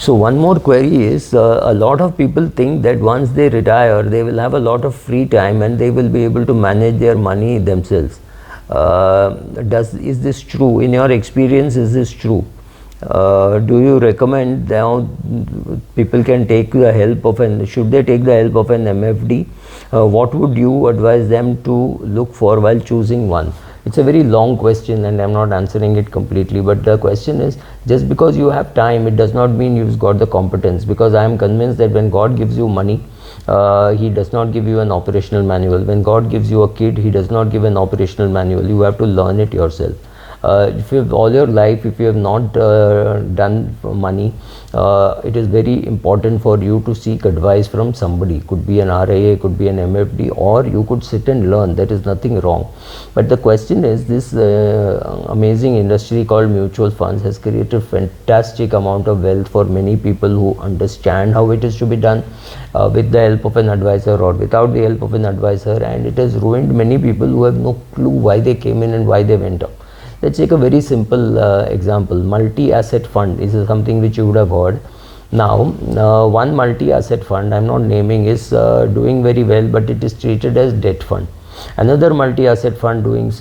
So one more query is, a lot of people think that once they retire, they will have a lot of free time and they will be able to manage their money themselves. Is this true? In your experience, is this true? Do you recommend now people can take the help of should they take the help of an MFD? What would you advise them to look for while choosing one? It's a very long question and I'm not answering it completely, but the question is, just because you have time, it does not mean you've got the competence, because I am convinced that when God gives you money, he does not give you an operational manual. When God gives you a kid, he does not give an operational manual. You have to learn it yourself. If you have all your life, if you have not done money, it is very important for you to seek advice from somebody. Could be an RIA, could be an MFD, or you could sit and learn. There is nothing wrong. But the question is, this amazing industry called mutual funds has created fantastic amount of wealth for many people who understand how it is to be done with the help of an advisor or without the help of an advisor, and it has ruined many people who have no clue why they came in and why they went out. Let's take a very simple example. Multi-asset fund is something which you would have heard. Now, one multi-asset fund, I'm not naming, is doing very well, but it is treated as debt fund. Another multi-asset fund doing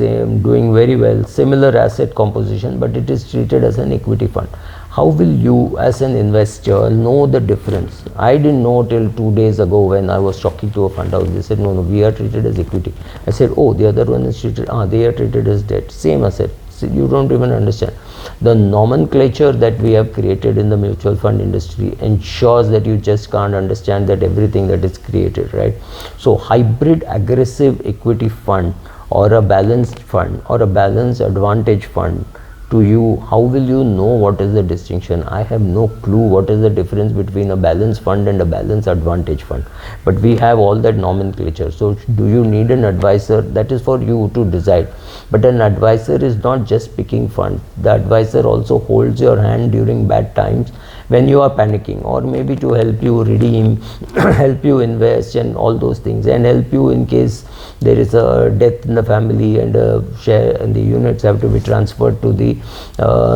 very well, similar asset composition, but it is treated as an equity fund. How will you as an investor know the difference? I didn't know till 2 days ago when I was talking to a fund house. They said, no, we are treated as equity. I said, oh, the other one is treated, they are treated as debt, same asset. You don't even understand. The nomenclature that we have created in the mutual fund industry ensures that you just can't understand that everything that is created, right? So hybrid aggressive equity fund or a balanced fund or a balanced advantage fund, to you, how will you know what is the distinction? I have no clue what is the difference between a balanced fund and a balanced advantage fund, but we have all that nomenclature. So do you need an advisor? That is for you to decide. But an advisor is not just picking fund. The advisor also holds your hand during bad times when you are panicking, or maybe to help you redeem, help you invest and all those things, and help you in case there is a death in the family and share and the units have to be transferred to the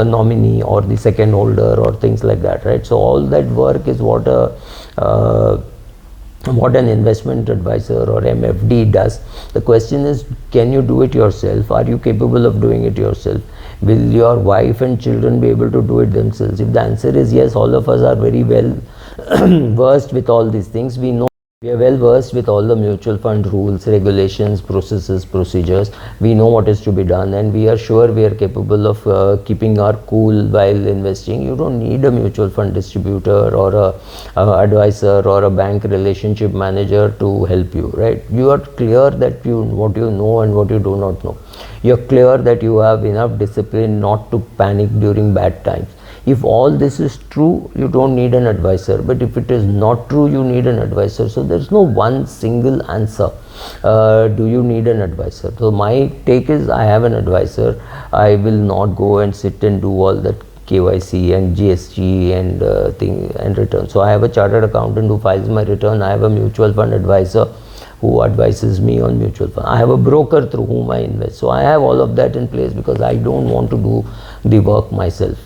nominee or the second holder or things like that, right? So all that work is what an investment advisor or MFD does. The question is, can you do it yourself? Are you capable of doing it yourself? Will your wife and children be able to do it themselves? If the answer is yes, all of us are very well versed with all these things. We are well versed with all the mutual fund rules, regulations, processes, procedures. We know what is to be done, and we are sure we are capable of keeping our cool while investing. You don't need a mutual fund distributor or a advisor or a bank relationship manager to help you, right? You are clear that what you know and what you do not know. You are clear that you have enough discipline not to panic during bad times. If all this is true, you don't need an advisor. But if it is not true, you need an advisor. So there's no one single answer. Do you need an advisor? So my take is, I have an advisor. I will not go and sit and do all that KYC and GST and return. So I have a chartered accountant who files my return. I have a mutual fund advisor who advises me on mutual fund. I have a broker through whom I invest. So I have all of that in place because I don't want to do the work myself.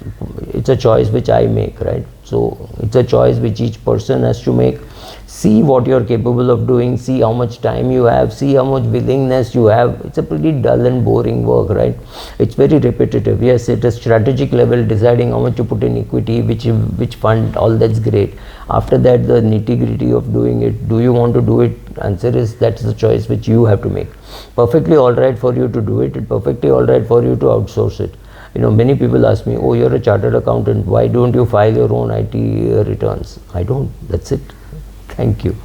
It's a choice which I make, right? So it's a choice which each person has to make. See what you're capable of doing, see how much time you have, see how much willingness you have. It's a pretty dull and boring work, right? It's very repetitive. Yes, at a strategic level, deciding how much to put in equity, which fund, all that's great. After that, the nitty-gritty of doing it. Do you want to do it? Answer is, that's the choice which you have to make. Perfectly all right for you to do it. It's perfectly all right for you to outsource it. You know, many people ask me, oh, you're a chartered accountant, why don't you file your own IT returns? I don't. That's it. Thank you.